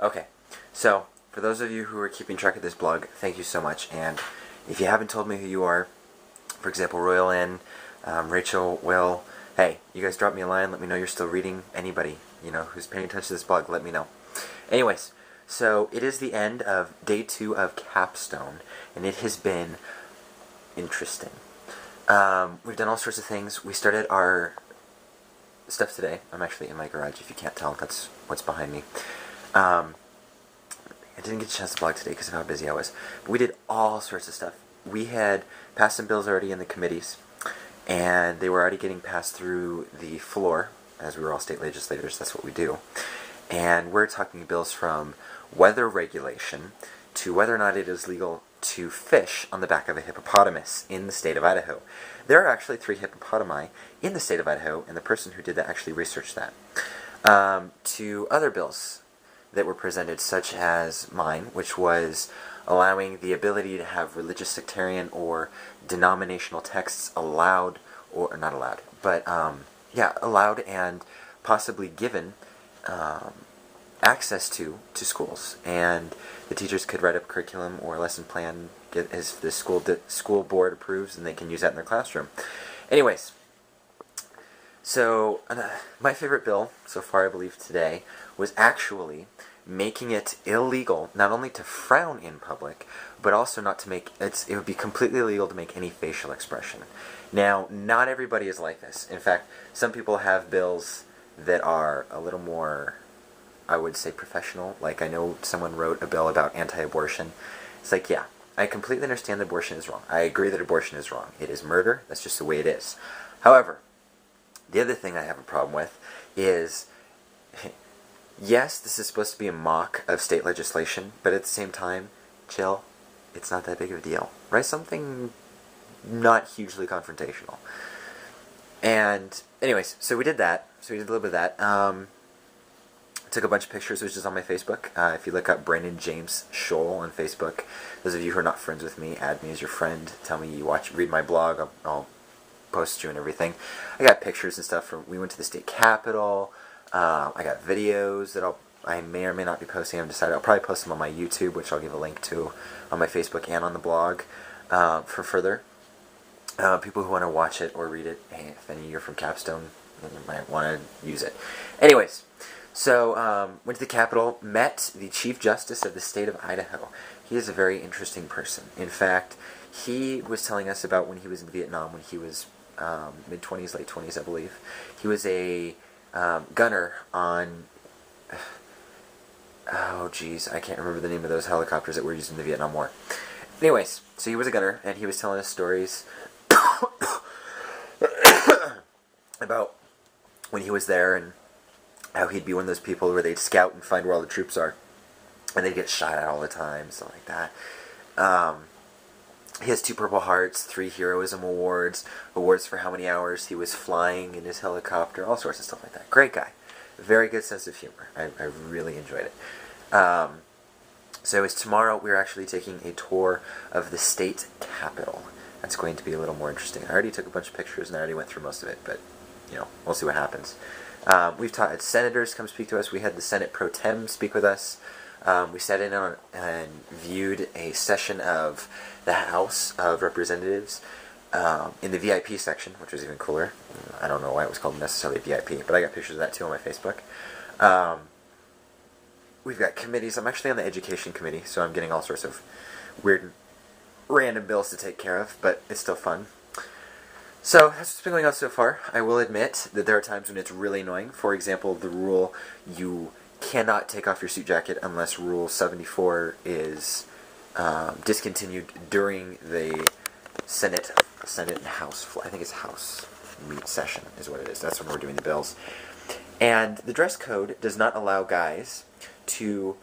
Okay, so for those of you who are keeping track of this blog, thank you so much. And if you haven't told me who you are, for example, Royal N, Rachel, Will, hey, you guys drop me a line. Let me know you're still reading. Anybody, who's paying attention to this blog, let me know. Anyways, so it is the end of day 2 of Capstone, and it has been interesting. We've done all sorts of things. We started our stuff today. I'm actually in my garage, if you can't tell. That's what's behind me. I didn't get a chance to blog today because of how busy I was. But we did all sorts of stuff. We had passed some bills already in the committees, and they were already getting passed through the floor, as we were all state legislators. That's what we do. And we're talking bills from weather regulation to whether or not it is legal to fish on the back of a hippopotamus in the state of Idaho. There are actually 3 hippopotami in the state of Idaho, and the person who did that actually researched that. To other bills that were presented, such as mine, which was allowing the ability to have religious, sectarian, or denominational texts allowed, or not allowed, but allowed and possibly given access to schools, and the teachers could write up curriculum or lesson plan as the school board approves, and they can use that in their classroom. Anyways, so my favorite bill so far, I believe today, was actually making it illegal not only to frown in public, but also not to make it would be completely illegal to make any facial expression. Now, not everybody is like this. In fact, some people have bills that are a little more, I would say, professional. Like, I know someone wrote a bill about anti-abortion. It's like, yeah, I completely understand that abortion is wrong. I agree that abortion is wrong. It is murder. That's just the way it is. However, the other thing I have a problem with is, yes, this is supposed to be a mock of state legislation, but at the same time, chill. It's not that big of a deal. Write something not hugely confrontational. And anyways, so we did that. So we did a little bit of that. Took a bunch of pictures, which is on my Facebook. If you look up Brandon James Scholl on Facebook, those of you who are not friends with me, add me as your friend. Tell me you read my blog. I'll post you and everything. I got pictures and stuff we went to the state capitol. I got videos that I may or may not be posting. I've decided I'll probably post them on my YouTube, which I'll give a link to on my Facebook and on the blog for further people who want to watch it or read it. Hey, if any of you are from Capstone, you might want to use it. Anyways, so went to the Capitol, met the Chief Justice of the state of Idaho. He is a very interesting person. In fact, he was telling us about when he was in Vietnam, when he was mid-20s, late 20s, I believe. He was a gunner on, oh geez, I can't remember the name of those helicopters that were used in the Vietnam War. Anyways, so he was a gunner, and he was telling us stories about when he was there, and how he'd be one of those people where they'd scout and find where all the troops are, and they'd get shot at all the time, stuff like that. He has 2 Purple Hearts, 3 Heroism Awards, awards for how many hours he was flying in his helicopter, all sorts of stuff like that. Great guy. Very good sense of humor. I really enjoyed it. So it's tomorrow. We're actually taking a tour of the state capitol. That's going to be a little more interesting. I already took a bunch of pictures and I already went through most of it, but, we'll see what happens. We've had senators come speak to us. We had the Senate Pro Tem speak with us. We sat in on and viewed a session of the House of Representatives in the VIP section, which was even cooler. I don't know why it was called necessarily VIP, but I got pictures of that too on my Facebook. We've got committees. I'm actually on the Education Committee, so I'm getting all sorts of weird, random bills to take care of, but it's still fun. So, that's what's been going on so far. I will admit that there are times when it's really annoying. For example, the rule you cannot take off your suit jacket unless Rule 74 is discontinued during the Senate and House, I think it's House meet session is what it is. That's when we're doing the bills. And the dress code does not allow guys to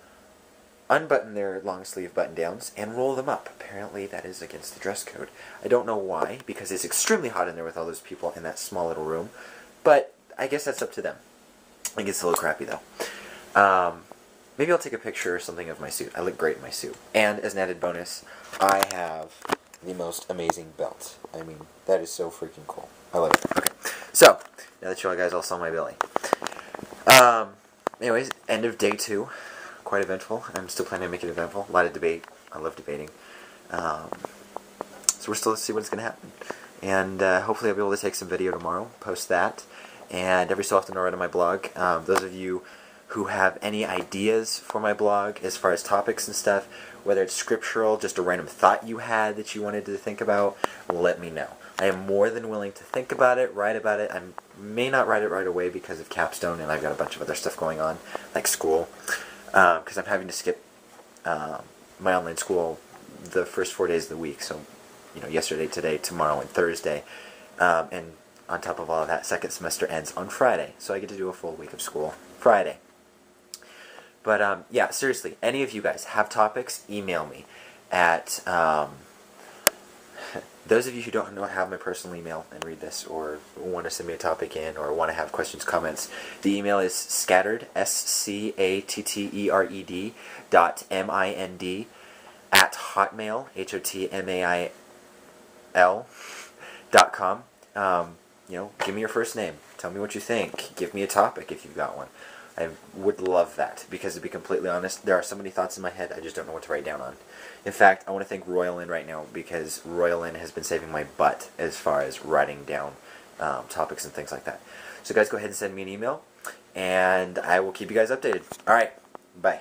unbutton their long sleeve button downs and roll them up. Apparently that is against the dress code. I don't know why, because it's extremely hot in there with all those people in that small little room, but I guess that's up to them. I think it's a little crappy though. Maybe I'll take a picture or something of my suit. I look great in my suit. And as an added bonus, I have the most amazing belt. I mean, that is so freaking cool. I love it. Okay, so now that you all guys all saw my belly. Anyways, end of day 2. quite eventful. I'm still planning to make it eventful. A lot of debate. I love debating. So we're still to see what's going to happen. And hopefully I'll be able to take some video tomorrow, post that. And every so often I'll write on my blog. Those of you who have any ideas for my blog as far as topics and stuff, whether it's scriptural, just a random thought you had that you wanted to think about, let me know. I am more than willing to think about it, write about it. I may not write it right away because of Capstone, and I've got a bunch of other stuff going on, like school, because I'm having to skip my online school the first 4 days of the week. So, yesterday, today, tomorrow, and Thursday. And on top of all of that, second semester ends on Friday. So I get to do a full week of school Friday. But, yeah, seriously, any of you guys have topics, email me at... those of you who don't have my personal email and read this, or want to send me a topic in, or want to have questions, comments, the email is scattered, SCATTERED .MIND at hotmail, HOTMAIL.com. Give me your first name. Tell me what you think. Give me a topic if you've got one. I would love that, because to be completely honest, there are so many thoughts in my head, I just don't know what to write down on. In fact, I want to thank Royal Inn right now, because Royal Inn has been saving my butt as far as writing down topics and things like that. So guys, go ahead and send me an email, and I will keep you guys updated. Alright, bye.